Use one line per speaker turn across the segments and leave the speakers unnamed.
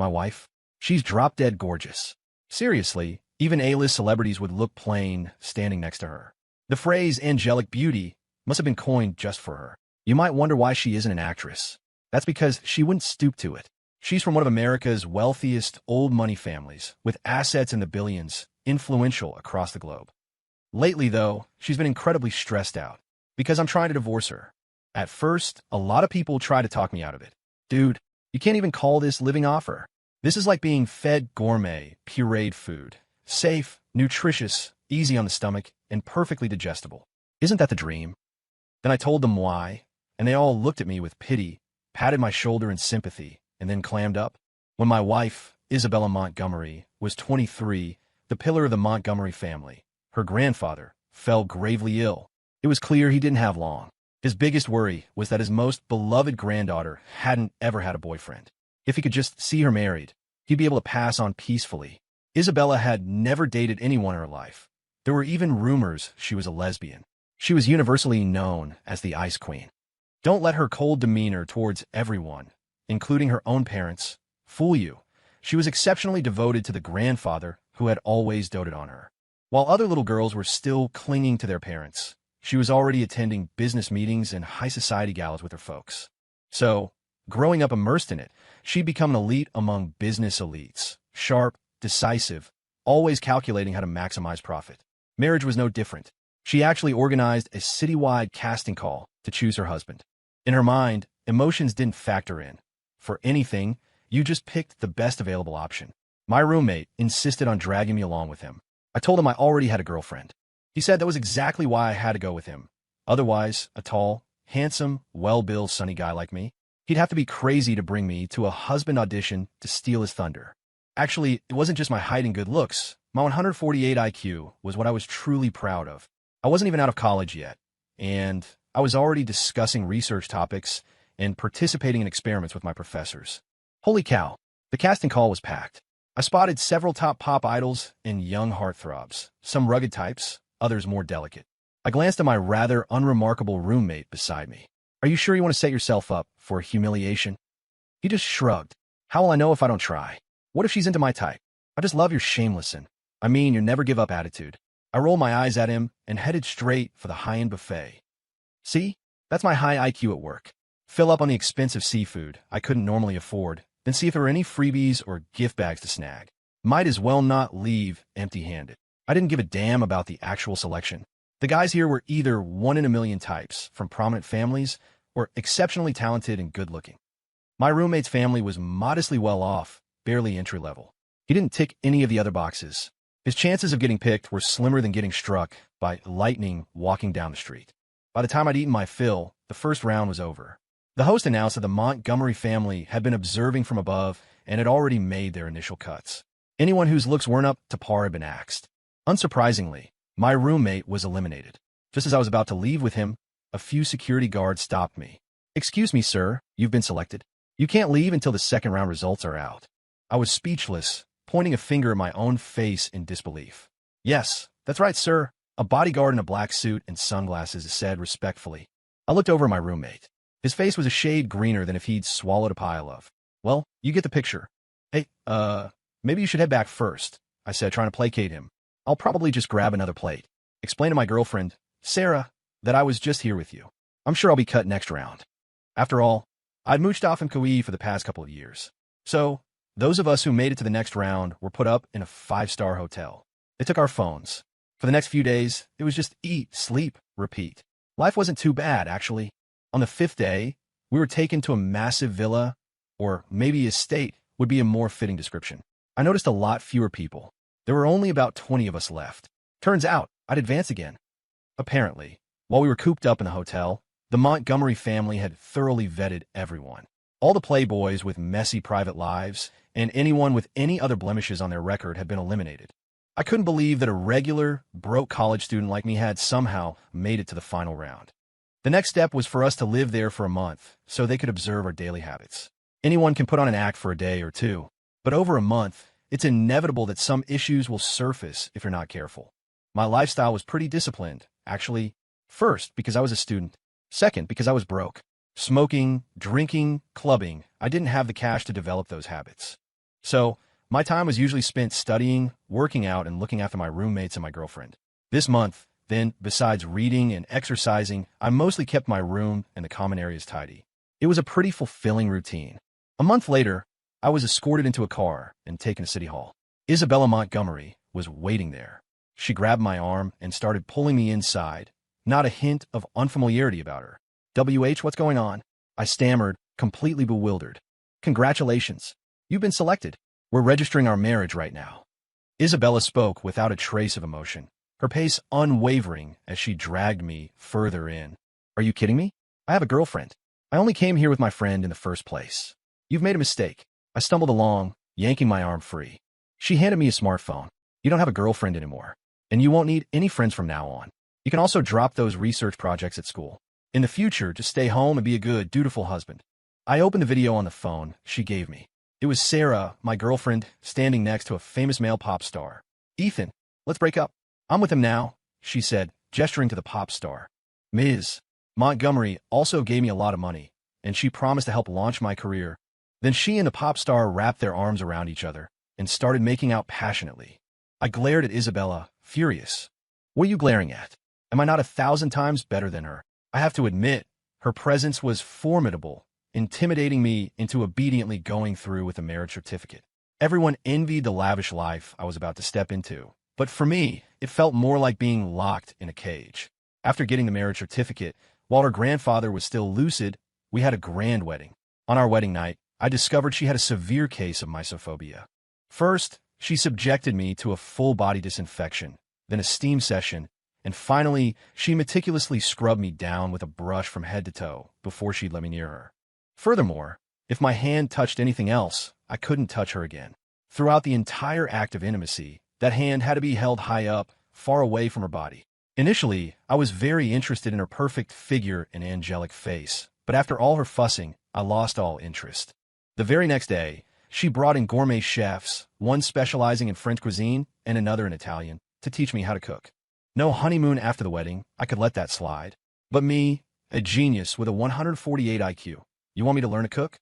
My wife? She's drop-dead gorgeous. Seriously, even A-list celebrities would look plain standing next to her. The phrase angelic beauty must have been coined just for her. You might wonder why she isn't an actress. That's because she wouldn't stoop to it. She's from one of America's wealthiest old money families, with assets in the billions, influential across the globe. Lately, though, she's been incredibly stressed out because I'm trying to divorce her. At first, a lot of people try to talk me out of it. Dude, you can't even call this living off her. This is like being fed gourmet, pureed food. Safe, nutritious, easy on the stomach, and perfectly digestible. Isn't that the dream? Then I told them why, and they all looked at me with pity, patted my shoulder in sympathy, and then clammed up. When my wife, Isabella Montgomery, was 23, the pillar of the Montgomery family, her grandfather, fell gravely ill. It was clear he didn't have long. His biggest worry was that his most beloved granddaughter hadn't ever had a boyfriend. If he could just see her married, he'd be able to pass on peacefully. Isabella had never dated anyone in her life. There were even rumors she was a lesbian. She was universally known as the Ice Queen. Don't let her cold demeanor towards everyone, including her own parents, fool you. She was exceptionally devoted to the grandfather who had always doted on her. While other little girls were still clinging to their parents, she was already attending business meetings and high society galas with her folks. So, growing up immersed in it, she'd become an elite among business elites, sharp, decisive, always calculating how to maximize profit. Marriage was no different. She actually organized a citywide casting call to choose her husband. In her mind, emotions didn't factor in. For anything, you just picked the best available option. My roommate insisted on dragging me along with him. I told him I already had a girlfriend. He said that was exactly why I had to go with him. Otherwise, a tall, handsome, well-built, sunny guy like me, he'd have to be crazy to bring me to a husband audition to steal his thunder. Actually, it wasn't just my height and good looks. My 148 IQ was what I was truly proud of. I wasn't even out of college yet, and I was already discussing research topics and participating in experiments with my professors. Holy cow, the casting call was packed. I spotted several top pop idols and young heartthrobs, some rugged types, others more delicate. I glanced at my rather unremarkable roommate beside me. Are you sure you want to set yourself up for humiliation? He just shrugged. How will I know if I don't try? What if she's into my type? I just love your shameless and, your never give up attitude. I rolled my eyes at him and headed straight for the high-end buffet. See? That's my high IQ at work. Fill up on the expensive seafood I couldn't normally afford, then see if there were any freebies or gift bags to snag. Might as well not leave empty-handed. I didn't give a damn about the actual selection. The guys here were either one in a million types from prominent families or exceptionally talented and good-looking. My roommate's family was modestly well off, barely entry-level. He didn't tick any of the other boxes. His chances of getting picked were slimmer than getting struck by lightning walking down the street. By the time I'd eaten my fill, the first round was over. The host announced that the Montgomery family had been observing from above and had already made their initial cuts. Anyone whose looks weren't up to par had been axed. Unsurprisingly, my roommate was eliminated. Just as I was about to leave with him, a few security guards stopped me. "Excuse me, sir, you've been selected. You can't leave until the second round results are out." I was speechless, pointing a finger at my own face in disbelief. "Yes, that's right, sir," a bodyguard in a black suit and sunglasses said respectfully. I looked over at my roommate. His face was a shade greener than if he'd swallowed a pile of. "Well, you get the picture." "Hey, maybe you should head back first," I said, trying to placate him. "I'll probably just grab another plate. Explain to my girlfriend, Sarah, that I was just here with you. I'm sure I'll be cut next round." After all, I'd mooched off in Kauai for the past couple of years. So, those of us who made it to the next round were put up in a 5-star hotel. They took our phones. For the next few days, it was just eat, sleep, repeat. Life wasn't too bad, actually. On the 5th day, we were taken to a massive villa, or maybe estate would be a more fitting description. I noticed a lot fewer people. There were only about 20 of us left. Turns out, I'd advance again. Apparently, while we were cooped up in the hotel, the Montgomery family had thoroughly vetted everyone. All the playboys with messy private lives and anyone with any other blemishes on their record had been eliminated. I couldn't believe that a regular, broke college student like me had somehow made it to the final round. The next step was for us to live there for a month so they could observe our daily habits. Anyone can put on an act for a day or two, but over a month, it's inevitable that some issues will surface if you're not careful. My lifestyle was pretty disciplined, actually. First, because I was a student. Second, because I was broke. Smoking, drinking, clubbing, I didn't have the cash to develop those habits. So, my time was usually spent studying, working out, and looking after my roommates and my girlfriend. This month, then, besides reading and exercising, I mostly kept my room and the common areas tidy. It was a pretty fulfilling routine. A month later, I was escorted into a car and taken to City Hall. Isabella Montgomery was waiting there. She grabbed my arm and started pulling me inside, not a hint of unfamiliarity about her. What's going on? I stammered, completely bewildered. Congratulations. You've been selected. We're registering our marriage right now. Isabella spoke without a trace of emotion, her pace unwavering as she dragged me further in. Are you kidding me? I have a girlfriend. I only came here with my friend in the first place. You've made a mistake. I stumbled along, yanking my arm free. She handed me a smartphone. You don't have a girlfriend anymore, and you won't need any friends from now on. You can also drop those research projects at school. In the future, just stay home and be a good, dutiful husband. I opened the video on the phone she gave me. It was Sarah, my girlfriend, standing next to a famous male pop star. Ethan, let's break up. I'm with him now, she said, gesturing to the pop star. Ms. Montgomery also gave me a lot of money, and she promised to help launch my career. Then she and the pop star wrapped their arms around each other and started making out passionately. I glared at Isabella, furious. What are you glaring at? Am I not 1,000 times better than her? I have to admit, her presence was formidable, intimidating me into obediently going through with a marriage certificate. Everyone envied the lavish life I was about to step into, but for me, it felt more like being locked in a cage. After getting the marriage certificate, while her grandfather was still lucid, we had a grand wedding. On our wedding night, I discovered she had a severe case of mysophobia. First, she subjected me to a full-body disinfection, then a steam session, and finally, she meticulously scrubbed me down with a brush from head to toe before she'd let me near her. Furthermore, if my hand touched anything else, I couldn't touch her again. Throughout the entire act of intimacy, that hand had to be held high up, far away from her body. Initially, I was very interested in her perfect figure and angelic face, but after all her fussing, I lost all interest. The very next day, she brought in gourmet chefs, one specializing in French cuisine and another in Italian, to teach me how to cook. No honeymoon after the wedding, I could let that slide. But me, a genius with a 148 IQ, you want me to learn to cook?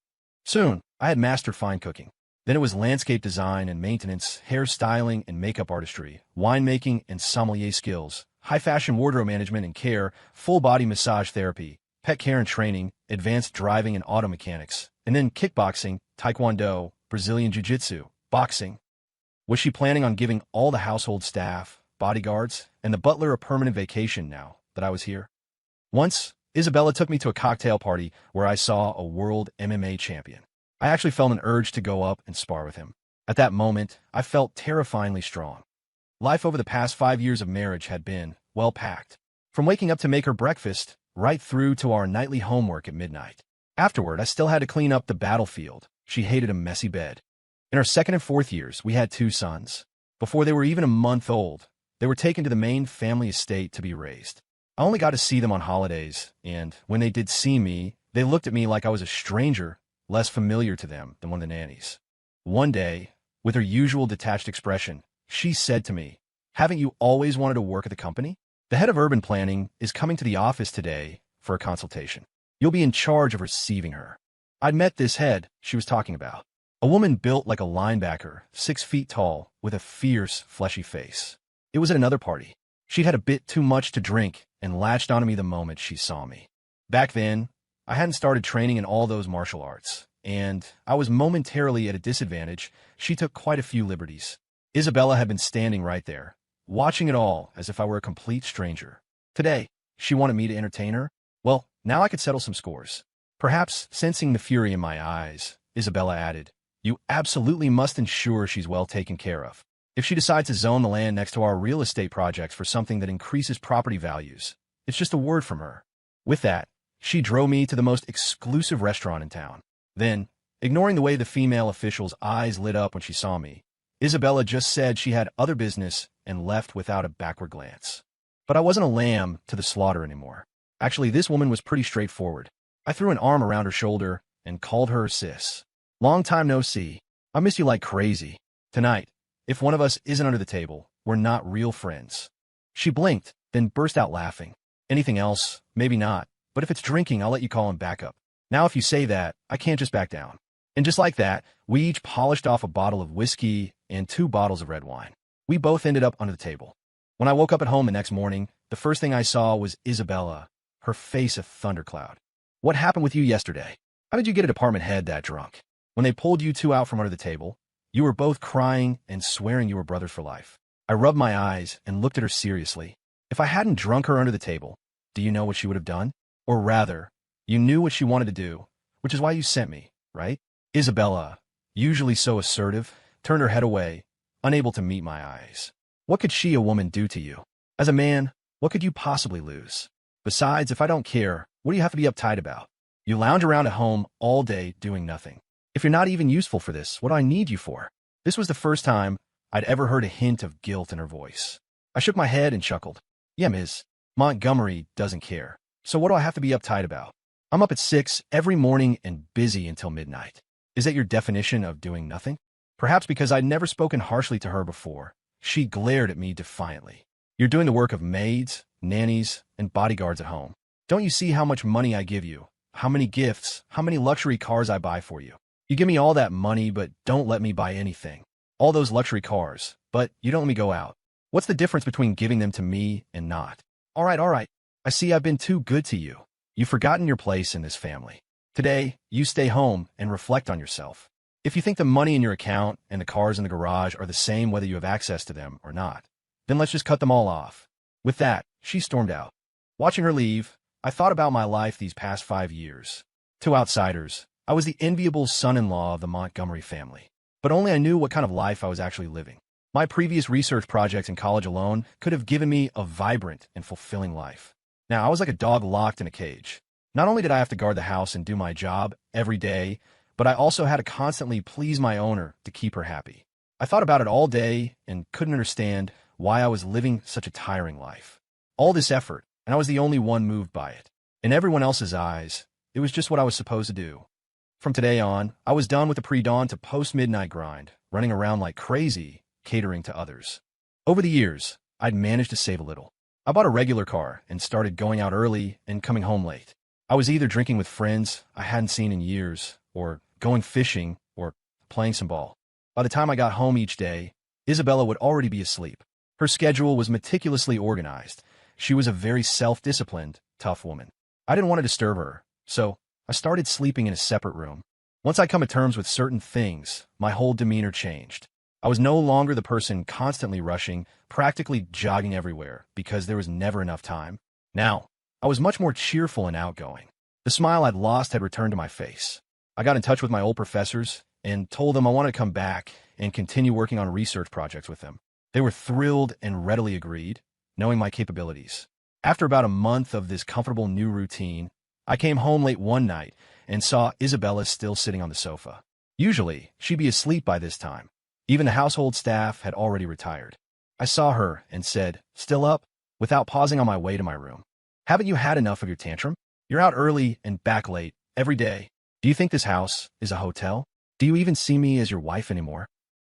Soon, I had mastered fine cooking. Then it was landscape design and maintenance, hairstyling and makeup artistry, winemaking and sommelier skills, high-fashion wardrobe management and care, full-body massage therapy, pet care and training, advanced driving and auto mechanics, and then kickboxing, taekwondo, Brazilian jiu-jitsu, boxing. Was she planning on giving all the household staff, bodyguards, and the butler a permanent vacation now that I was here? Once, Isabella took me to a cocktail party where I saw a world MMA champion. I actually felt an urge to go up and spar with him. At that moment, I felt terrifyingly strong. Life over the past 5 years of marriage had been well-packed. From waking up to make her breakfast, right through to our nightly homework at midnight. Afterward, I still had to clean up the battlefield. She hated a messy bed. In our second and fourth years, we had 2 sons. Before they were even a month old, they were taken to the main family estate to be raised. I only got to see them on holidays, and when they did see me, they looked at me like I was a stranger, less familiar to them than one of the nannies. One day, with her usual detached expression, she said to me, "Haven't you always wanted to work at the company? The head of urban planning is coming to the office today for a consultation. You'll be in charge of receiving her." I'd met this head she was talking about. A woman built like a linebacker, 6 feet tall, with a fierce, fleshy face. It was at another party. She'd had a bit too much to drink and latched onto me the moment she saw me. Back then, I hadn't started training in all those martial arts, and I was momentarily at a disadvantage. She took quite a few liberties. Isabella had been standing right there, watching it all as if I were a complete stranger. Today, she wanted me to entertain her. Well, now I could settle some scores. Perhaps sensing the fury in my eyes, Isabella added, "You absolutely must ensure she's well taken care of. If she decides to zone the land next to our real estate projects for something that increases property values, it's just a word from her." With that, she drove me to the most exclusive restaurant in town. Then, ignoring the way the female official's eyes lit up when she saw me, Isabella just said she had other business and left without a backward glance. But I wasn't a lamb to the slaughter anymore. Actually, this woman was pretty straightforward. I threw an arm around her shoulder and called her sis. "Long time no see. I miss you like crazy. Tonight, if one of us isn't under the table, we're not real friends." She blinked, then burst out laughing. "Anything else? Maybe not. But if it's drinking, I'll let you call him back up. Now if you say that, I can't just back down." And just like that, we each polished off a bottle of whiskey and 2 bottles of red wine. We both ended up under the table. When I woke up at home the next morning, the first thing I saw was Isabella, her face a thundercloud. What happened with you yesterday? How did you get a department head that drunk? When they pulled you two out from under the table, you were both crying and swearing you were brothers for life. I rubbed my eyes and looked at her seriously. If I hadn't drunk her under the table, do you know what she would have done? Or rather, you knew what she wanted to do, which is why you sent me, right? Isabella, usually so assertive, turned her head away, unable to meet my eyes. What could she, a woman, do to you? As a man, what could you possibly lose? Besides, if I don't care, what do you have to be uptight about? You lounge around at home all day doing nothing. If you're not even useful for this, what do I need you for? This was the first time I'd ever heard a hint of guilt in her voice. I shook my head and chuckled. Yeah, Ms. Montgomery doesn't care. So what do I have to be uptight about? I'm up at 6 every morning and busy until midnight. Is that your definition of doing nothing? Perhaps because I'd never spoken harshly to her before, she glared at me defiantly. You're doing the work of maids, nannies, and bodyguards at home. Don't you see how much money I give you? How many gifts, how many luxury cars I buy for you? You give me all that money, but don't let me buy anything. All those luxury cars, but you don't let me go out. What's the difference between giving them to me and not? All right. I see I've been too good to you. You've forgotten your place in this family. Today, you stay home and reflect on yourself. If you think the money in your account and the cars in the garage are the same whether you have access to them or not, then let's just cut them all off. With that, she stormed out. Watching her leave, I thought about my life these past 5 years. To outsiders, I was the enviable son-in-law of the Montgomery family. But only I knew what kind of life I was actually living. My previous research projects in college alone could have given me a vibrant and fulfilling life. Now, I was like a dog locked in a cage. Not only did I have to guard the house and do my job every day, but I also had to constantly please my owner to keep her happy. I thought about it all day and couldn't understand why I was living such a tiring life. All this effort, and I was the only one moved by it. In everyone else's eyes, it was just what I was supposed to do. From today on, I was done with the pre-dawn to post-midnight grind, running around like crazy, catering to others. Over the years, I'd managed to save a little. I bought a regular car and started going out early and coming home late. I was either drinking with friends I hadn't seen in years, or going fishing, or playing some ball. By the time I got home each day, Isabella would already be asleep. Her schedule was meticulously organized. She was a very self-disciplined, tough woman. I didn't want to disturb her, so I started sleeping in a separate room. Once I come to terms with certain things, my whole demeanor changed. I was no longer the person constantly rushing, practically jogging everywhere, because there was never enough time. Now, I was much more cheerful and outgoing. The smile I'd lost had returned to my face. I got in touch with my old professors and told them I wanted to come back and continue working on research projects with them. They were thrilled and readily agreed, knowing my capabilities. After about a month of this comfortable new routine, I came home late one night and saw Isabella still sitting on the sofa. Usually, she'd be asleep by this time. Even the household staff had already retired. I saw her and said, "Still up?" without pausing on my way to my room. "Haven't you had enough of your tantrum? You're out early and back late every day. Do you think this house is a hotel? Do you even see me as your wife anymore?"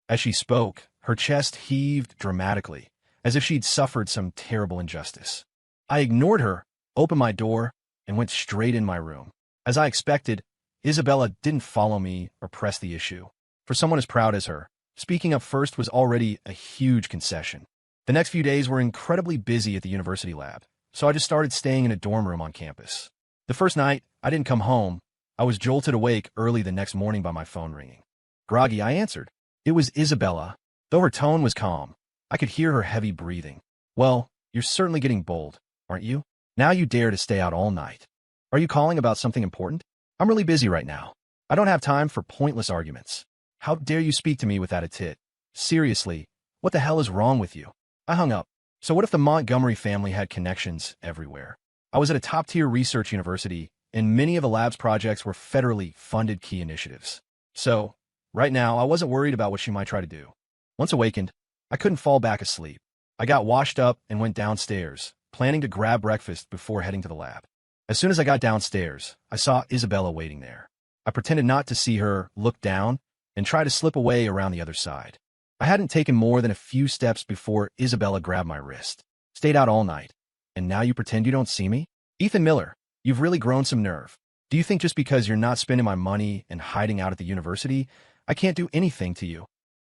As she spoke, her chest heaved dramatically, as if she'd suffered some terrible injustice. I ignored her, opened my door, and went straight in my room. As I expected, Isabella didn't follow me or press the issue. For someone as proud as her, speaking up first was already a huge concession. The next few days were incredibly busy at the university lab, so I just started staying in a dorm room on campus. The first night, I didn't come home. I was jolted awake early the next morning by my phone ringing. Groggy, I answered. It was Isabella. Though her tone was calm, I could hear her heavy breathing. "Well, you're certainly getting bold, aren't you? Now you dare to stay out all night. Are you calling about something important? I'm really busy right now. I don't have time for pointless arguments. How dare you speak to me with that tit? Seriously, what the hell is wrong with you?" I hung up. So what if the Montgomery family had connections everywhere? I was at a top-tier research university, and many of the lab's projects were federally funded key initiatives. So, right now, I wasn't worried about what she might try to do. Once awakened, I couldn't fall back asleep. I got washed up and went downstairs, planning to grab breakfast before heading to the lab. As soon as I got downstairs, I saw Isabella waiting there. I pretended not to see her, looked down, and tried to slip away around the other side. I hadn't taken more than a few steps before Isabella grabbed my wrist. "Stayed out all night, and now you pretend you don't see me? Ethan Miller, you've really grown some nerve. Do you think just because you're not spending my money and hiding out at the university, I can't do anything to you?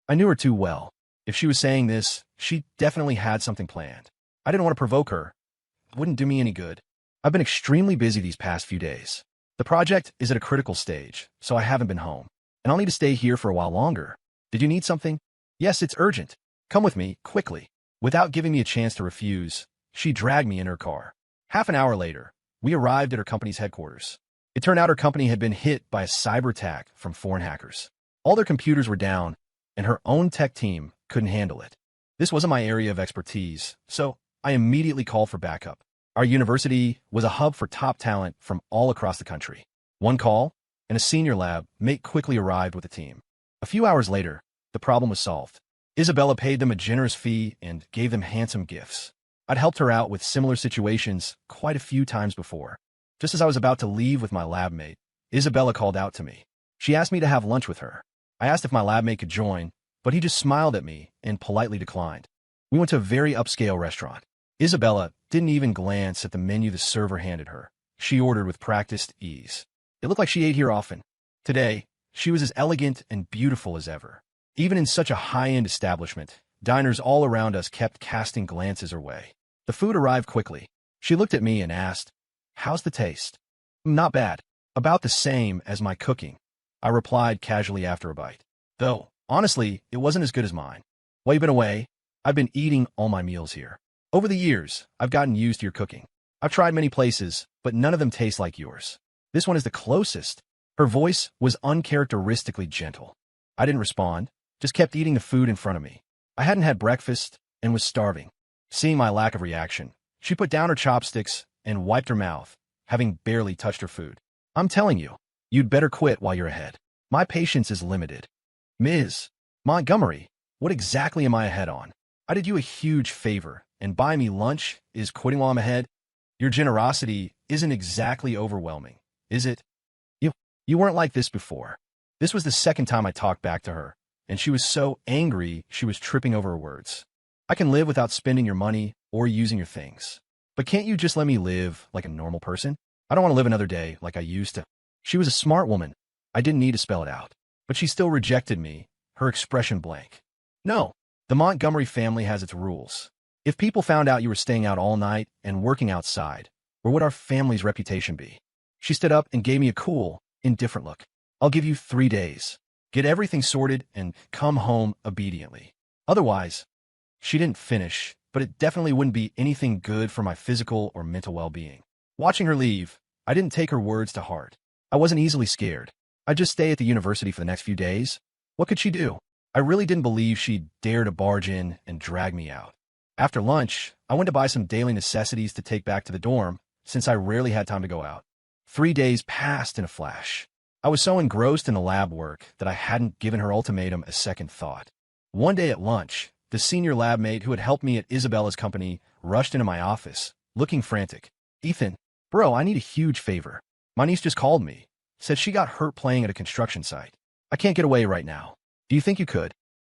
I knew her too well. If she was saying this, she definitely had something planned. I didn't want to provoke her. It wouldn't do me any good. I've been extremely busy these past few days. The project is at a critical stage, so I haven't been home. And I'll need to stay here for a while longer. Did you need something? Yes, it's urgent. Come with me, quickly. Without giving me a chance to refuse, she dragged me in her car. Half an hour later, we arrived at her company's headquarters. It turned out her company had been hit by a cyber attack from foreign hackers. All their computers were down, and her own tech team couldn't handle it. This wasn't my area of expertise, so I immediately called for backup. Our university was a hub for top talent from all across the country. One call, and a senior lab mate quickly arrived with a team. A few hours later, the problem was solved. Isabella paid them a generous fee and gave them handsome gifts. I'd helped her out with similar situations quite a few times before. Just as I was about to leave with my lab mate, Isabella called out to me. She asked me to have lunch with her. I asked if my lab mate could join, but he just smiled at me and politely declined. We went to a very upscale restaurant. Isabella didn't even glance at the menu the server handed her. She ordered with practiced ease. It looked like she ate here often. Today, she was as elegant and beautiful as ever. Even in such a high-end establishment, diners all around us kept casting glances her way. The food arrived quickly. She looked at me and asked, "How's the taste?" "Not bad. About the same as my cooking," I replied casually after a bite. Though, honestly, it wasn't as good as mine. While you've been away, I've been eating all my meals here. Over the years, I've gotten used to your cooking. I've tried many places, but none of them taste like yours. This one is the closest. Her voice was uncharacteristically gentle. I didn't respond, just kept eating the food in front of me. I hadn't had breakfast and was starving. Seeing my lack of reaction, she put down her chopsticks and wiped her mouth, having barely touched her food. "I'm telling you, you'd better quit while you're ahead. My patience is limited." "Ms. Montgomery, what exactly am I ahead on? I did you a huge favor, and buying me lunch is quitting while I'm ahead? Your generosity isn't exactly overwhelming, is it? You weren't like this before." This was the second time I talked back to her, and she was so angry she was tripping over her words. "I can live without spending your money or using your things. But can't you just let me live like a normal person? I don't want to live another day like I used to." She was a smart woman. I didn't need to spell it out. But she still rejected me, her expression blank. "No, the Montgomery family has its rules. If people found out you were staying out all night and working outside, where would our family's reputation be?" She stood up and gave me a cool, indifferent look. "I'll give you 3 days. Get everything sorted and come home obediently. Otherwise," she didn't finish, but it definitely wouldn't be anything good for my physical or mental well-being. Watching her leave, I didn't take her words to heart. I wasn't easily scared. I'd just stay at the university for the next few days. What could she do? I really didn't believe she'd dare to barge in and drag me out. After lunch, I went to buy some daily necessities to take back to the dorm, since I rarely had time to go out. 3 days passed in a flash. I was so engrossed in the lab work that I hadn't given her ultimatum a second thought. One day at lunch, the senior lab mate who had helped me at Isabella's company rushed into my office, looking frantic. "Ethan, bro, I need a huge favor. My niece just called me. Said she got hurt playing at a construction site. I can't get away right now. Do you think you could?"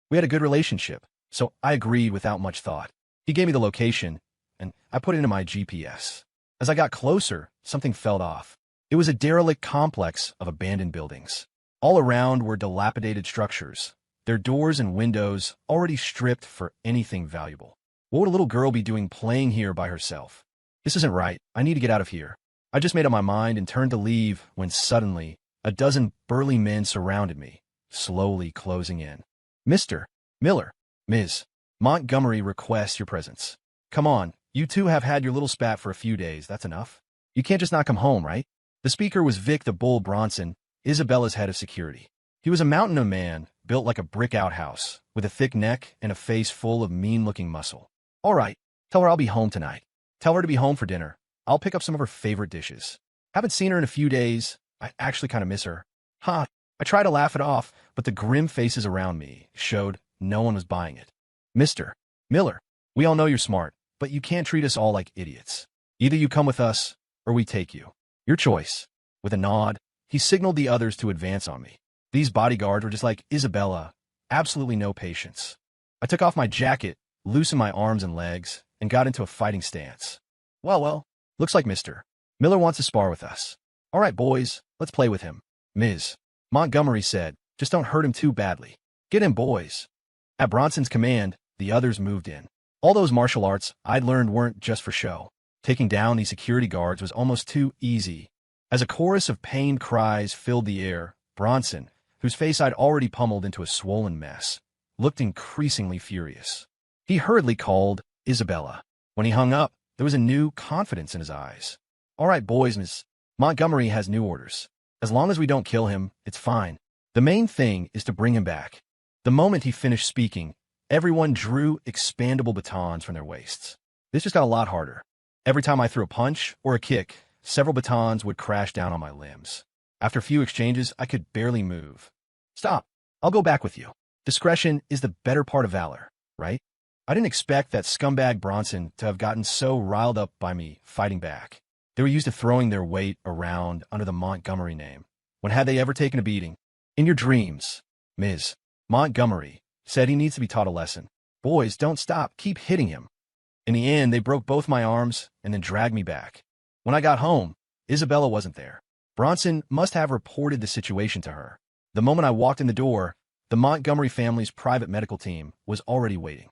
We had a good relationship, so I agreed without much thought. He gave me the location, and I put it into my GPS. As I got closer, something felt off. It was a derelict complex of abandoned buildings. All around were dilapidated structures, their doors and windows already stripped for anything valuable. What would a little girl be doing playing here by herself? This isn't right. I need to get out of here. I just made up my mind and turned to leave when suddenly a dozen burly men surrounded me, slowly closing in. "Mr. Miller, Ms. Montgomery requests your presence. Come on, you two have had your little spat for a few days, that's enough. You can't just not come home, right?" The speaker was Vic the Bull Bronson, Isabella's head of security. He was a mountain of man, built like a brick outhouse, with a thick neck and a face full of mean-looking muscle. "All right, tell her I'll be home tonight. Tell her to be home for dinner. I'll pick up some of her favorite dishes. Haven't seen her in a few days. I actually kind of miss her." Ha! I tried to laugh it off, but the grim faces around me showed no one was buying it. "Mr. Miller, we all know you're smart, but you can't treat us all like idiots. Either you come with us, or we take you. Your choice." With a nod, he signaled the others to advance on me. These bodyguards were just like Isabella, absolutely no patience. I took off my jacket, loosened my arms and legs, and got into a fighting stance. Well, looks like Mr. Miller wants to spar with us. All right, boys, let's play with him. Ms. Montgomery said, just don't hurt him too badly. Get him, boys. At Bronson's command, the others moved in. All those martial arts I'd learned weren't just for show. Taking down these security guards was almost too easy. As a chorus of pained cries filled the air, Bronson, whose face I'd already pummeled into a swollen mess, looked increasingly furious. He hurriedly called Isabella. When he hung up, there was a new confidence in his eyes. All right, boys, Miss Montgomery has new orders. As long as we don't kill him, it's fine. The main thing is to bring him back. The moment he finished speaking, everyone drew expandable batons from their waists. This just got a lot harder. Every time I threw a punch or a kick, several batons would crash down on my limbs. After a few exchanges, I could barely move. Stop. I'll go back with you. Discretion is the better part of valor, right? I didn't expect that scumbag Bronson to have gotten so riled up by me fighting back. They were used to throwing their weight around under the Montgomery name. When had they ever taken a beating? In your dreams, Ms. Montgomery said he needs to be taught a lesson. Boys, don't stop. Keep hitting him. In the end, they broke both my arms and then dragged me back. When I got home, Isabella wasn't there. Bronson must have reported the situation to her. The moment I walked in the door, the Montgomery family's private medical team was already waiting.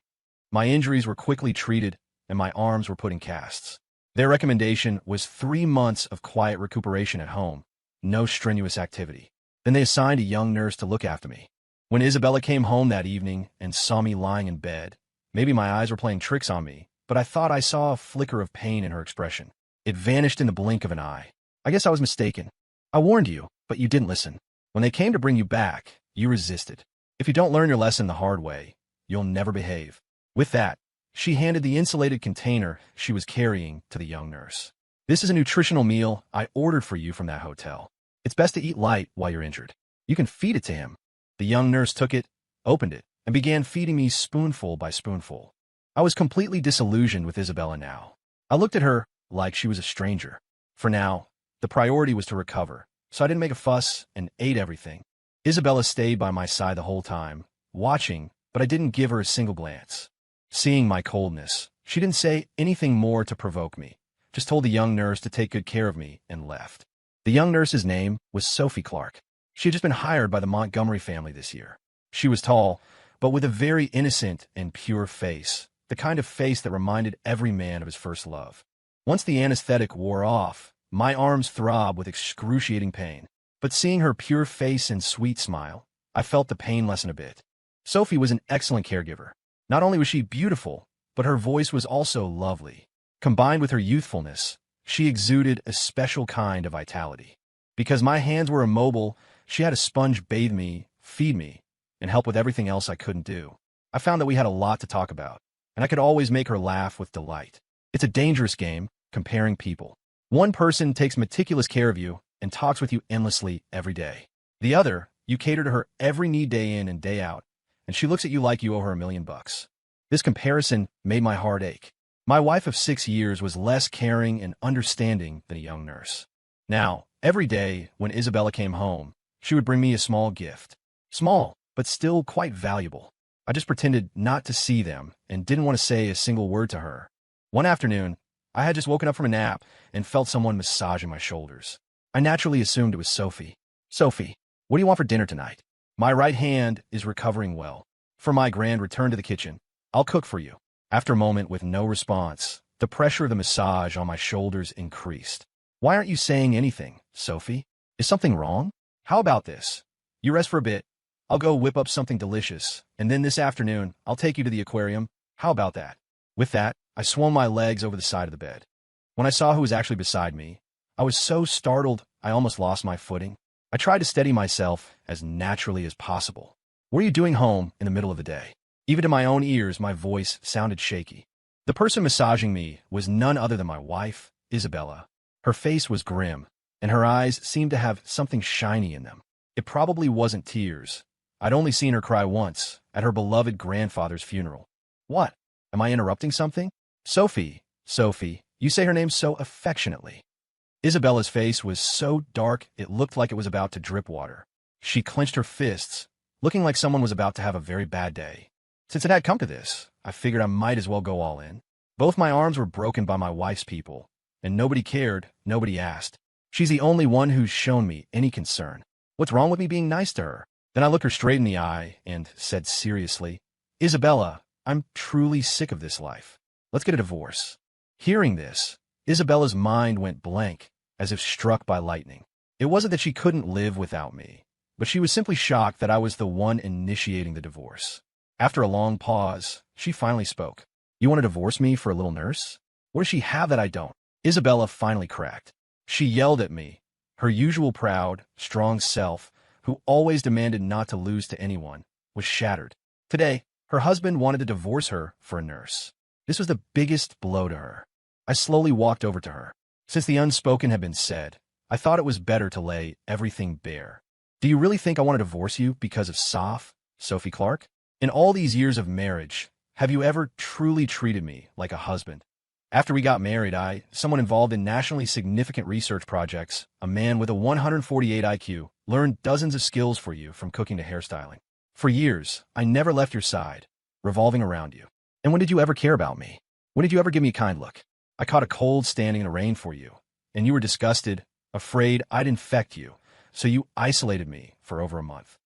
My injuries were quickly treated, and my arms were put in casts. Their recommendation was 3 months of quiet recuperation at home, no strenuous activity. Then they assigned a young nurse to look after me. When Isabella came home that evening and saw me lying in bed, maybe my eyes were playing tricks on me, but I thought I saw a flicker of pain in her expression. It vanished in the blink of an eye. I guess I was mistaken. I warned you, but you didn't listen. When they came to bring you back, you resisted. If you don't learn your lesson the hard way, you'll never behave. With that, she handed the insulated container she was carrying to the young nurse. This is a nutritional meal I ordered for you from that hotel. It's best to eat light while you're injured. You can feed it to him. The young nurse took it, opened it, and began feeding me spoonful by spoonful. I was completely disillusioned with Isabella now. I looked at her like she was a stranger. For now, the priority was to recover, so I didn't make a fuss and ate everything. Isabella stayed by my side the whole time, watching, but I didn't give her a single glance. Seeing my coldness, she didn't say anything more to provoke me, just told the young nurse to take good care of me and left. The young nurse's name was Sophie Clark. She had just been hired by the Montgomery family this year. She was tall, but with a very innocent and pure face, the kind of face that reminded every man of his first love. Once the anesthetic wore off, my arms throbbed with excruciating pain. But seeing her pure face and sweet smile, I felt the pain lessen a bit. Sophie was an excellent caregiver. Not only was she beautiful, but her voice was also lovely. Combined with her youthfulness, she exuded a special kind of vitality. Because my hands were immobile, she had a sponge bathe me, feed me, and help with everything else I couldn't do. I found that we had a lot to talk about, and I could always make her laugh with delight. It's a dangerous game, comparing people. One person takes meticulous care of you and talks with you endlessly every day. The other, you cater to her every need day in and day out, and she looks at you like you owe her $1 million. This comparison made my heart ache. My wife of 6 years was less caring and understanding than a young nurse. Now, every day when Isabella came home, she would bring me a small gift. Small, but still quite valuable. I just pretended not to see them and didn't want to say a single word to her. One afternoon, I had just woken up from a nap and felt someone massaging my shoulders. I naturally assumed it was Sophie. Sophie, what do you want for dinner tonight? My right hand is recovering well. For my grand return to the kitchen, I'll cook for you. After a moment with no response, the pressure of the massage on my shoulders increased. Why aren't you saying anything, Sophie? Is something wrong? How about this? You rest for a bit. I'll go whip up something delicious, and then this afternoon, I'll take you to the aquarium. How about that? With that, I swung my legs over the side of the bed. When I saw who was actually beside me, I was so startled I almost lost my footing. I tried to steady myself as naturally as possible. What are you doing home in the middle of the day? Even to my own ears, my voice sounded shaky. The person massaging me was none other than my wife, Isabella. Her face was grim, and her eyes seemed to have something shiny in them. It probably wasn't tears. I'd only seen her cry once, at her beloved grandfather's funeral. What? Am I interrupting something? Sophie, you say her name so affectionately. Isabella's face was so dark it looked like it was about to drip water. She clenched her fists, looking like someone was about to have a very bad day. Since it had come to this, I figured I might as well go all in. Both my arms were broken by my wife's people, and nobody cared, nobody asked. She's the only one who's shown me any concern. What's wrong with me being nice to her? Then I looked her straight in the eye and said seriously, Isabella, I'm truly sick of this life. Let's get a divorce. Hearing this, Isabella's mind went blank, as if struck by lightning. It wasn't that she couldn't live without me, but she was simply shocked that I was the one initiating the divorce. After a long pause, she finally spoke. You want to divorce me for a little nurse? What does she have that I don't? Isabella finally cracked. She yelled at me, her usual proud, strong self, who always demanded not to lose to anyone, was shattered. Today, her husband wanted to divorce her for a nurse. This was the biggest blow to her. I slowly walked over to her. Since the unspoken had been said, I thought it was better to lay everything bare. Do you really think I want to divorce you because of Sophie Clark? In all these years of marriage, have you ever truly treated me like a husband? After we got married, someone involved in nationally significant research projects, a man with a 148 IQ, learned dozens of skills for you from cooking to hairstyling. For years, I never left your side, revolving around you. And when did you ever care about me? When did you ever give me a kind look? I caught a cold standing in the rain for you, and you were disgusted, afraid I'd infect you, so you isolated me for over a month.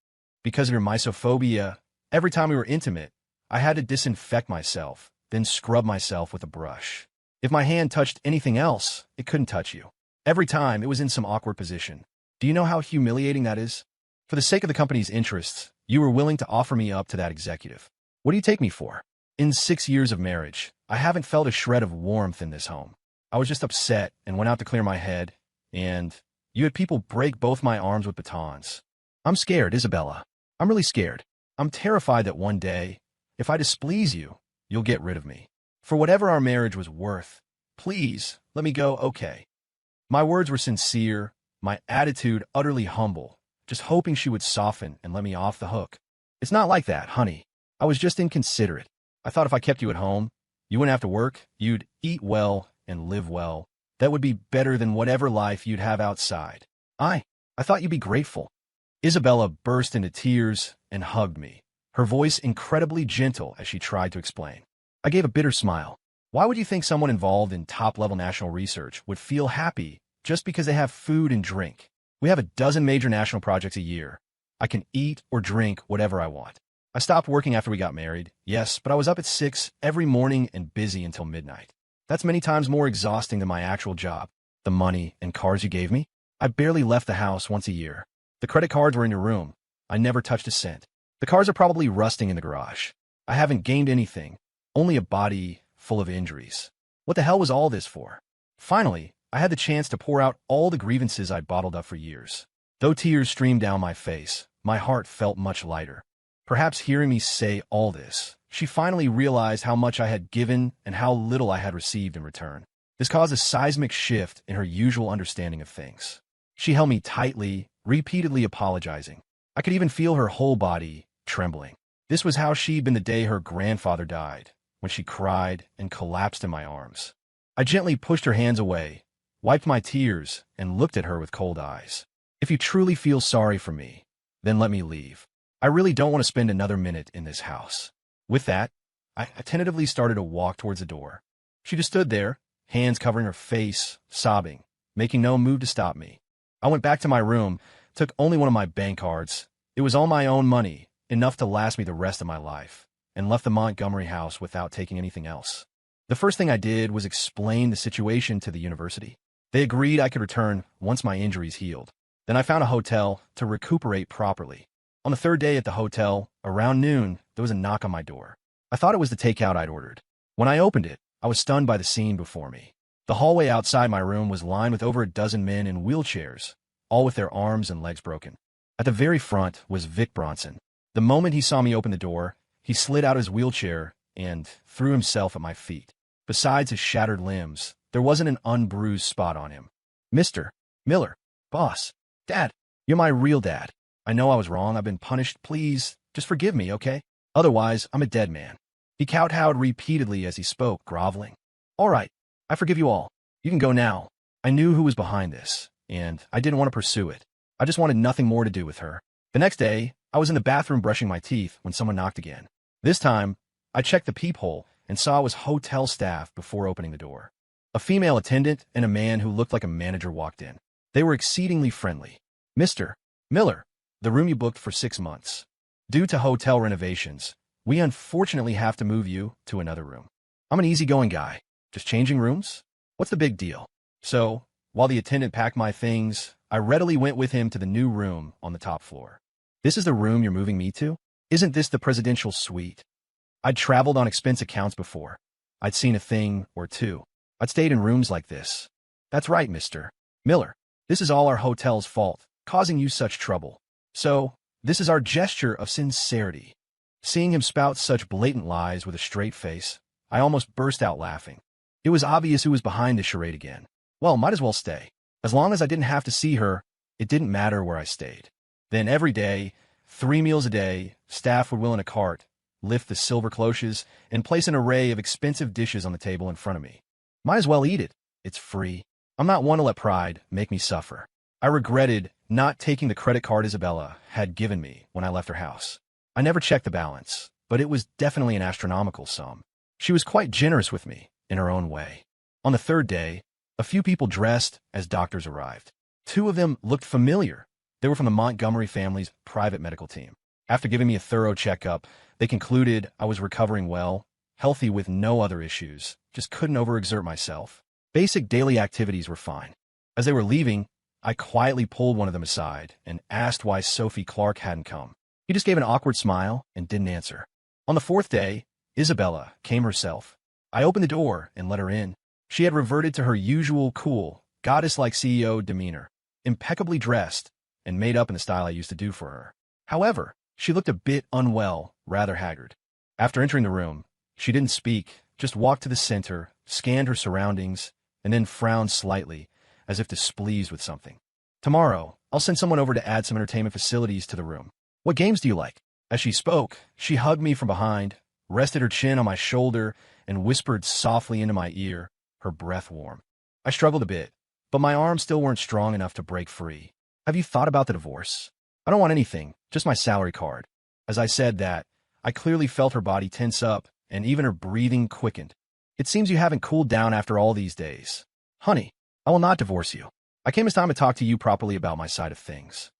Because of your misophobia, every time we were intimate, I had to disinfect myself, then scrub myself with a brush. If my hand touched anything else, it couldn't touch you. Every time, it was in some awkward position. Do you know how humiliating that is? For the sake of the company's interests, you were willing to offer me up to that executive. What do you take me for? In 6 years of marriage, I haven't felt a shred of warmth in this home. I was just upset and went out to clear my head, and you had people break both my arms with batons. I'm scared, Isabella. I'm really scared. I'm terrified that one day, if I displease you, you'll get rid of me. For whatever our marriage was worth, please let me go, okay? My words were sincere, my attitude utterly humble, just hoping she would soften and let me off the hook. It's not like that, honey. I was just inconsiderate. I thought if I kept you at home, you wouldn't have to work, you'd eat well and live well. That would be better than whatever life you'd have outside. I thought you'd be grateful. Isabella burst into tears and hugged me, her voice incredibly gentle as she tried to explain. I gave a bitter smile. Why would you think someone involved in top-level national research would feel happy just because they have food and drink? We have a dozen major national projects a year. I can eat or drink whatever I want. I stopped working after we got married, yes, but I was up at 6 every morning and busy until midnight. That's many times more exhausting than my actual job. The money and cars you gave me? I barely left the house once a year. The credit cards were in your room. I never touched a cent. The cars are probably rusting in the garage. I haven't gained anything, only a body full of injuries. What the hell was all this for? Finally, I had the chance to pour out all the grievances I'd bottled up for years. Though tears streamed down my face, my heart felt much lighter. Perhaps hearing me say all this, she finally realized how much I had given and how little I had received in return. This caused a seismic shift in her usual understanding of things. She held me tightly, repeatedly apologizing. I could even feel her whole body trembling. This was how she'd been the day her grandfather died, when she cried and collapsed in my arms. I gently pushed her hands away, wiped my tears, and looked at her with cold eyes. If you truly feel sorry for me, then let me leave. I really don't want to spend another minute in this house. With that, I tentatively started to walk towards the door. She just stood there, hands covering her face, sobbing, making no move to stop me. I went back to my room, took only one of my bank cards. It was all my own money, enough to last me the rest of my life, and left the Montgomery house without taking anything else. The first thing I did was explain the situation to the university. They agreed I could return once my injuries healed. Then I found a hotel to recuperate properly. On the third day at the hotel, around noon, there was a knock on my door. I thought it was the takeout I'd ordered. When I opened it, I was stunned by the scene before me. The hallway outside my room was lined with over a dozen men in wheelchairs, all with their arms and legs broken. At the very front was Vic Bronson. The moment he saw me open the door, he slid out of his wheelchair and threw himself at my feet. Besides his shattered limbs, there wasn't an unbruised spot on him. Mr. Miller, boss, Dad, you're my real dad. I know I was wrong. I've been punished. Please, just forgive me, okay? Otherwise, I'm a dead man. He kowtowed repeatedly as he spoke, groveling. All right, I forgive you all. You can go now. I knew who was behind this, and I didn't want to pursue it. I just wanted nothing more to do with her. The next day, I was in the bathroom brushing my teeth when someone knocked again. This time, I checked the peephole and saw it was hotel staff before opening the door. A female attendant and a man who looked like a manager walked in. They were exceedingly friendly. "Mr. Miller, the room you booked for 6 months. Due to hotel renovations, we unfortunately have to move you to another room." I'm an easygoing guy. Just changing rooms? What's the big deal? So, while the attendant packed my things, I readily went with him to the new room on the top floor. "This is the room you're moving me to? Isn't this the presidential suite?" I'd traveled on expense accounts before. I'd seen a thing or two. I'd stayed in rooms like this. "That's right, Mr. Miller. This is all our hotel's fault, causing you such trouble. So, this is our gesture of sincerity." Seeing him spout such blatant lies with a straight face, I almost burst out laughing. It was obvious who was behind this charade again. Well, might as well stay. As long as I didn't have to see her, it didn't matter where I stayed. Then every day, 3 meals a day, staff would wheel in a cart, lift the silver cloches, and place an array of expensive dishes on the table in front of me. Might as well eat it. It's free. I'm not one to let pride make me suffer. I regretted not taking the credit card Isabella had given me when I left her house. I never checked the balance, but it was definitely an astronomical sum. She was quite generous with me, in her own way. On the third day, a few people dressed as doctors arrived. 2 of them looked familiar. They were from the Montgomery family's private medical team. After giving me a thorough checkup, they concluded I was recovering well, healthy with no other issues, just couldn't overexert myself. Basic daily activities were fine. As they were leaving, I quietly pulled one of them aside and asked why Sophie Clark hadn't come. He just gave an awkward smile and didn't answer. On the 4th day, Isabella came herself. I opened the door and let her in. She had reverted to her usual cool, goddess-like CEO demeanor, impeccably dressed and made up in the style I used to do for her. However, she looked a bit unwell, rather haggard. After entering the room, she didn't speak, just walked to the center, scanned her surroundings, and then frowned slightly, as if displeased with something. "Tomorrow, I'll send someone over to add some entertainment facilities to the room. What games do you like?" As she spoke, she hugged me from behind, rested her chin on my shoulder, and whispered softly into my ear, her breath warm. I struggled a bit, but my arms still weren't strong enough to break free. "Have you thought about the divorce?" "I don't want anything, just my salary card." As I said that, I clearly felt her body tense up, and even her breathing quickened. "It seems you haven't cooled down after all these days." "Honey, I will not divorce you. I came as time to talk to you properly about my side of things."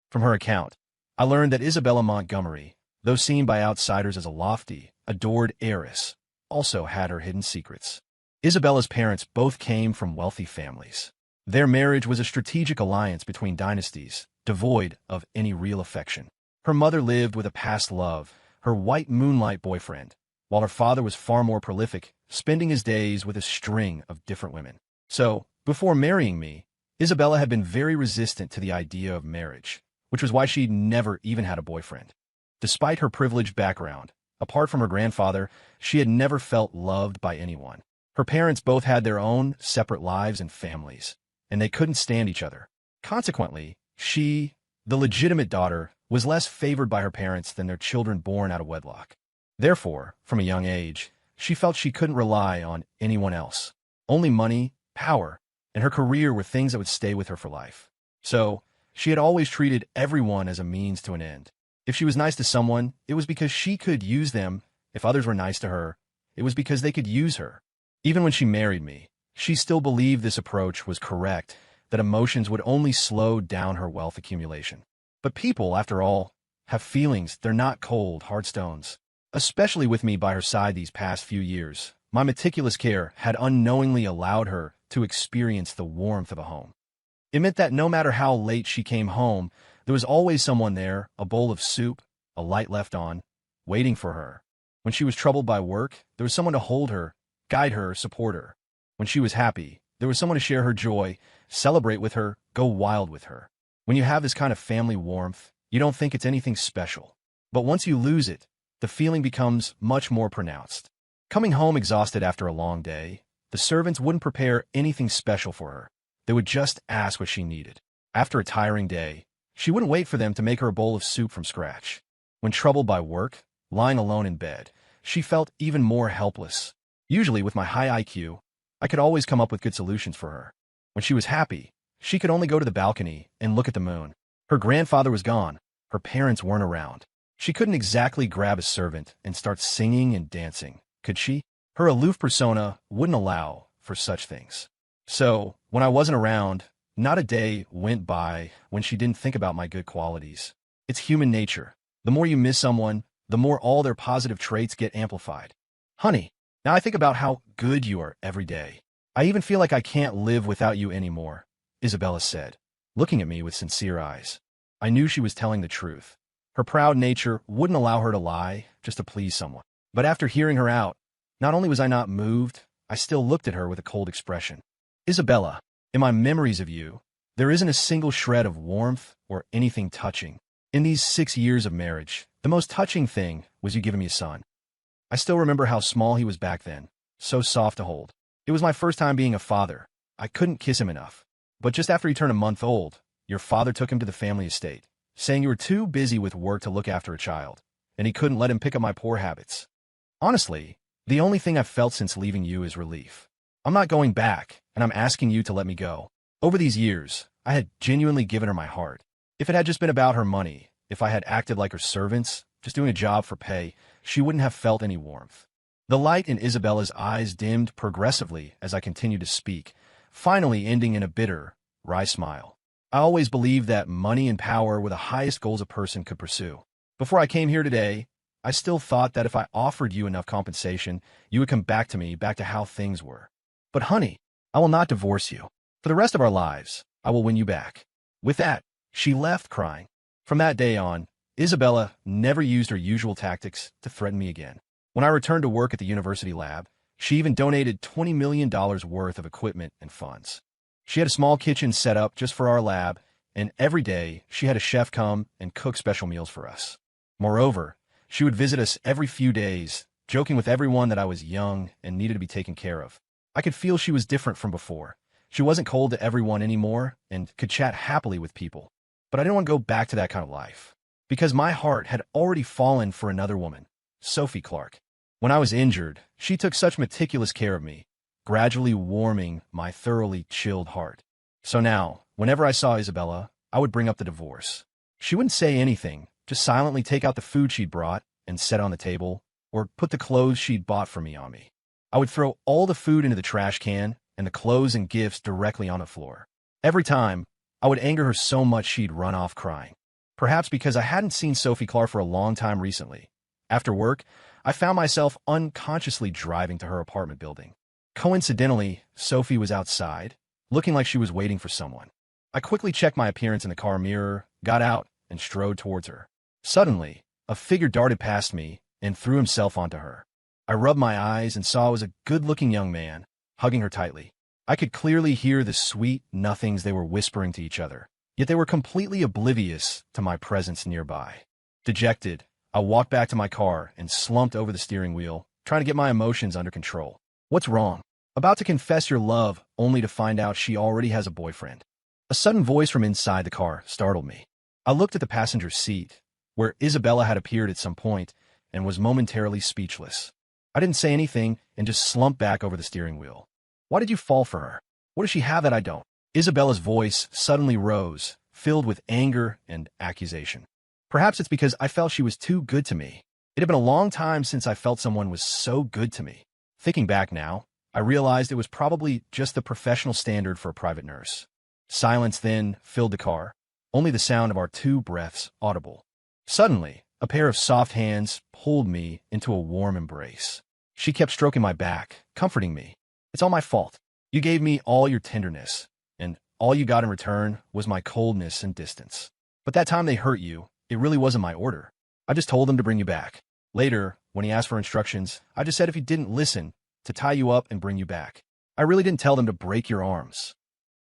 From her account, I learned that Isabella Montgomery, though seen by outsiders as a lofty, adored heiress, also had her hidden secrets. Isabella's parents both came from wealthy families. Their marriage was a strategic alliance between dynasties, devoid of any real affection. Her mother lived with a past love, her white moonlight boyfriend, while her father was far more prolific, spending his days with a string of different women. So, before marrying me, Isabella had been very resistant to the idea of marriage, which was why she'd never even had a boyfriend. Despite her privileged background, apart from her grandfather, she had never felt loved by anyone. Her parents both had their own separate lives and families, and they couldn't stand each other. Consequently, she, the legitimate daughter, was less favored by her parents than their children born out of wedlock. Therefore, from a young age, she felt she couldn't rely on anyone else. Only money, power, and her career were things that would stay with her for life. So, she had always treated everyone as a means to an end. If she was nice to someone, it was because she could use them. If others were nice to her, it was because they could use her. Even when she married me, she still believed this approach was correct, that emotions would only slow down her wealth accumulation. But people, after all, have feelings. They're not cold, hard stones. Especially with me by her side these past few years, my meticulous care had unknowingly allowed her to experience the warmth of a home. It meant that no matter how late she came home, there was always someone there, a bowl of soup, a light left on, waiting for her. When she was troubled by work, there was someone to hold her, guide her, support her. When she was happy, there was someone to share her joy, celebrate with her, go wild with her. When you have this kind of family warmth, you don't think it's anything special. But once you lose it, the feeling becomes much more pronounced. Coming home exhausted after a long day, the servants wouldn't prepare anything special for her. They would just ask what she needed. After a tiring day, she wouldn't wait for them to make her a bowl of soup from scratch. When troubled by work, lying alone in bed, she felt even more helpless. Usually, with my high IQ, I could always come up with good solutions for her. When she was happy, she could only go to the balcony and look at the moon. Her grandfather was gone. Her parents weren't around. She couldn't exactly grab a servant and start singing and dancing, could she? Her aloof persona wouldn't allow for such things. So, when I wasn't around, not a day went by when she didn't think about my good qualities. It's human nature. The more you miss someone, the more all their positive traits get amplified. Honey, now I think about how good you are every day. I even feel like I can't live without you anymore, Isabella said, looking at me with sincere eyes. I knew she was telling the truth. Her proud nature wouldn't allow her to lie just to please someone. But after hearing her out, not only was I not moved, I still looked at her with a cold expression. Isabella, in my memories of you, there isn't a single shred of warmth or anything touching. In these 6 years of marriage, the most touching thing was you giving me a son. I still remember how small he was back then, so soft to hold. It was my first time being a father. I couldn't kiss him enough. But just after he turned a month old, your father took him to the family estate, saying you were too busy with work to look after a child, and he couldn't let him pick up my poor habits. Honestly, the only thing I've felt since leaving you is relief. I'm not going back, and I'm asking you to let me go. Over these years, I had genuinely given her my heart. If it had just been about her money, if I had acted like her servants, just doing a job for pay, she wouldn't have felt any warmth. The light in Isabella's eyes dimmed progressively as I continued to speak, finally ending in a bitter, wry smile. I always believed that money and power were the highest goals a person could pursue. Before I came here today, I still thought that if I offered you enough compensation, you would come back to me, back to how things were. But honey, I will not divorce you. For the rest of our lives, I will win you back. With that, she left crying. From that day on, Isabella never used her usual tactics to threaten me again. When I returned to work at the university lab, she even donated $20 million worth of equipment and funds. She had a small kitchen set up just for our lab, and every day she had a chef come and cook special meals for us. Moreover, she would visit us every few days, joking with everyone that I was young and needed to be taken care of. I could feel she was different from before. She wasn't cold to everyone anymore and could chat happily with people. But I didn't want to go back to that kind of life, because my heart had already fallen for another woman, Sophie Clark. When I was injured, she took such meticulous care of me, gradually warming my thoroughly chilled heart. So now, whenever I saw Isabella, I would bring up the divorce. She wouldn't say anything, just silently take out the food she'd brought and set on the table, or put the clothes she'd bought for me on me. I would throw all the food into the trash can and the clothes and gifts directly on the floor. Every time, I would anger her so much she'd run off crying. Perhaps because I hadn't seen Sophie Clark for a long time recently. After work, I found myself unconsciously driving to her apartment building. Coincidentally, Sophie was outside, looking like she was waiting for someone. I quickly checked my appearance in the car mirror, got out, and strode towards her. Suddenly, a figure darted past me and threw himself onto her. I rubbed my eyes and saw it was a good-looking young man, hugging her tightly. I could clearly hear the sweet nothings they were whispering to each other, yet they were completely oblivious to my presence nearby. Dejected, I walked back to my car and slumped over the steering wheel, trying to get my emotions under control. What's wrong? About to confess your love, only to find out she already has a boyfriend. A sudden voice from inside the car startled me. I looked at the passenger seat, where Isabella had appeared at some point, and was momentarily speechless. I didn't say anything and just slumped back over the steering wheel. Why did you fall for her? What does she have that I don't? Isabella's voice suddenly rose, filled with anger and accusation. Perhaps it's because I felt she was too good to me. It had been a long time since I felt someone was so good to me. Thinking back now, I realized it was probably just the professional standard for a private nurse. Silence then filled the car, only the sound of our two breaths audible. Suddenly, a pair of soft hands pulled me into a warm embrace. She kept stroking my back, comforting me. It's all my fault. You gave me all your tenderness, and all you got in return was my coldness and distance. But that time they hurt you, it really wasn't my order. I just told them to bring you back. Later, when he asked for instructions, I just said if he didn't listen, to tie you up and bring you back. I really didn't tell them to break your arms.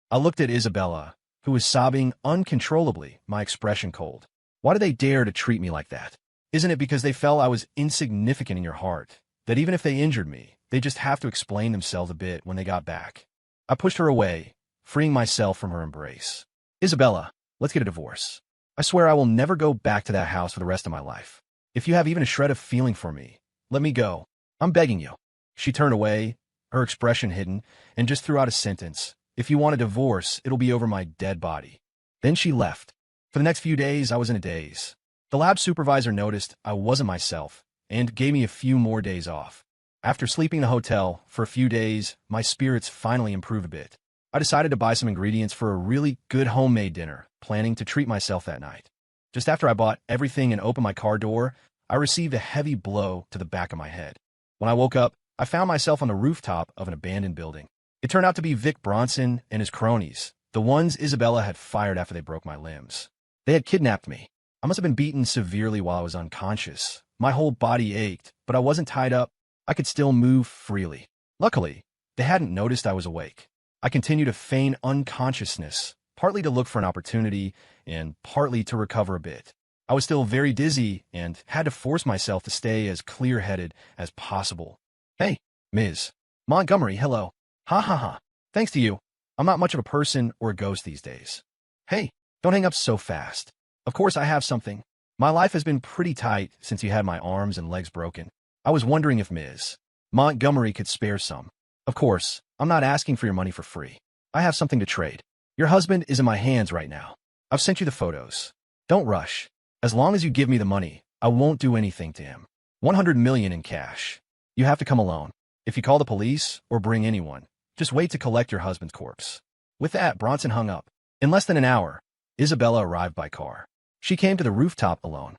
I looked at Isabella, who was sobbing uncontrollably, my expression cold. Why did they dare to treat me like that? Isn't it because they felt I was insignificant in your heart, that even if they injured me, they just have to explain themselves a bit when they got back? I pushed her away, freeing myself from her embrace. Isabella, let's get a divorce. I swear I will never go back to that house for the rest of my life. If you have even a shred of feeling for me, let me go. I'm begging you. She turned away, her expression hidden, and just threw out a sentence. If you want a divorce, it'll be over my dead body. Then she left. For the next few days, I was in a daze. The lab supervisor noticed I wasn't myself and gave me a few more days off. After sleeping in a hotel for a few days, my spirits finally improved a bit. I decided to buy some ingredients for a really good homemade dinner, planning to treat myself that night. Just after I bought everything and opened my car door, I received a heavy blow to the back of my head. When I woke up, I found myself on the rooftop of an abandoned building. It turned out to be Vic Bronson and his cronies, the ones Isabella had fired after they broke my limbs. They had kidnapped me. I must have been beaten severely while I was unconscious. My whole body ached, but I wasn't tied up. I could still move freely. Luckily, they hadn't noticed I was awake. I continued to feign unconsciousness, partly to look for an opportunity and partly to recover a bit. I was still very dizzy and had to force myself to stay as clear-headed as possible. Hey, Ms. Montgomery, hello. Ha ha ha. Thanks to you, I'm not much of a person or a ghost these days. Hey, don't hang up so fast. Of course I have something. My life has been pretty tight since you had my arms and legs broken. I was wondering if Ms. Montgomery could spare some. Of course, I'm not asking for your money for free. I have something to trade. Your husband is in my hands right now. I've sent you the photos. Don't rush. As long as you give me the money, I won't do anything to him. 100 million in cash. You have to come alone. If you call the police or bring anyone, just wait to collect your husband's corpse. With that, Bronson hung up. In less than an hour, Isabella arrived by car. She came to the rooftop alone.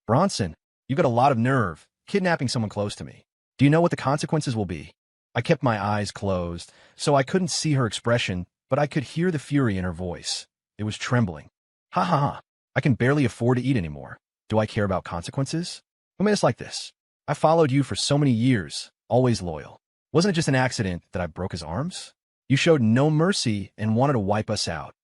Bronson, you've got a lot of nerve, kidnapping someone close to me. Do you know what the consequences will be? I kept my eyes closed, so I couldn't see her expression, but I could hear the fury in her voice. It was trembling. Ha ha ha. I can barely afford to eat anymore. Do I care about consequences? Who made us like this? I followed you for so many years, always loyal. Wasn't it just an accident that I broke his arms? You showed no mercy and wanted to wipe us out.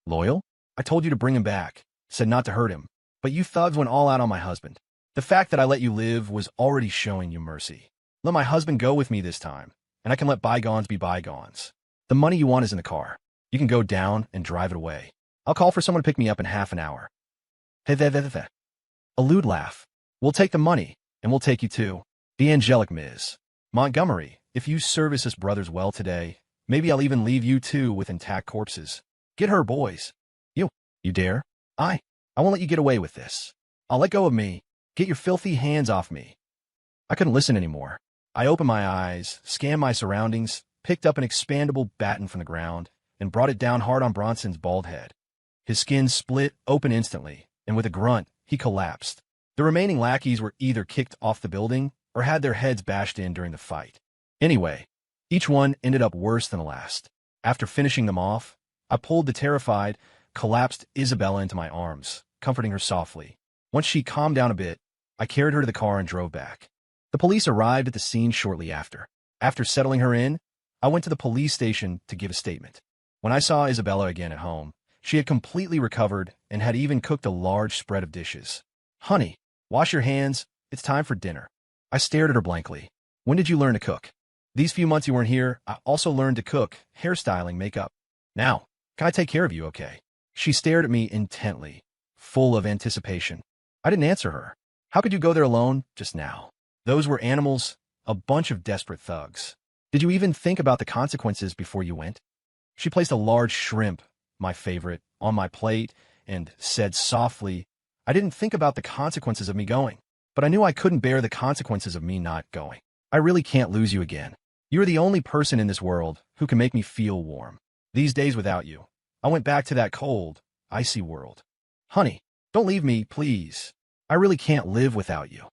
Loyal? I told you to bring him back, said not to hurt him, but you thugs went all out on my husband. The fact that I let you live was already showing you mercy. Let my husband go with me this time, and I can let bygones be bygones. The money you want is in the car. You can go down and drive it away. I'll call for someone to pick me up in half an hour. A lewd laugh. We'll take the money, and we'll take you too. The angelic Ms. Montgomery, if you service us brothers well today, maybe I'll even leave you two with intact corpses. Get her, boys. You dare? I won't let you get away with this. I'll let go of me. Get your filthy hands off me. I couldn't listen anymore. I opened my eyes, scanned my surroundings, picked up an expandable baton from the ground, and brought it down hard on Bronson's bald head. His skin split open instantly, and with a grunt, he collapsed. The remaining lackeys were either kicked off the building or had their heads bashed in during the fight. Anyway, each one ended up worse than the last. After finishing them off, I pulled the terrified, collapsed Isabella into my arms, comforting her softly. Once she calmed down a bit, I carried her to the car and drove back. The police arrived at the scene shortly after. After settling her in, I went to the police station to give a statement. When I saw Isabella again at home, she had completely recovered and had even cooked a large spread of dishes. Honey, wash your hands. It's time for dinner. I stared at her blankly. When did you learn to cook? These few months you weren't here, I also learned to cook, hairstyling, makeup. Now, can I take care of you, okay? She stared at me intently, full of anticipation. I didn't answer her. How could you go there alone just now? Those were animals, a bunch of desperate thugs. Did you even think about the consequences before you went? She placed a large shrimp, my favorite, on my plate and said softly, I didn't think about the consequences of me going, but I knew I couldn't bear the consequences of me not going. I really can't lose you again. You're the only person in this world who can make me feel warm. These days without you, I went back to that cold, icy world. Honey, don't leave me, please. I really can't live without you.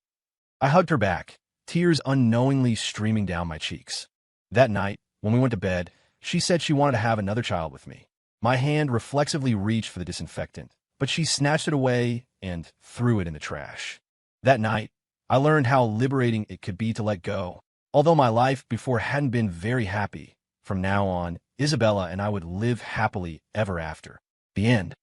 I hugged her back, tears unknowingly streaming down my cheeks. That night, when we went to bed, she said she wanted to have another child with me. My hand reflexively reached for the disinfectant, but she snatched it away and threw it in the trash. That night, I learned how liberating it could be to let go. Although my life before hadn't been very happy, from now on, Isabella and I would live happily ever after. The end.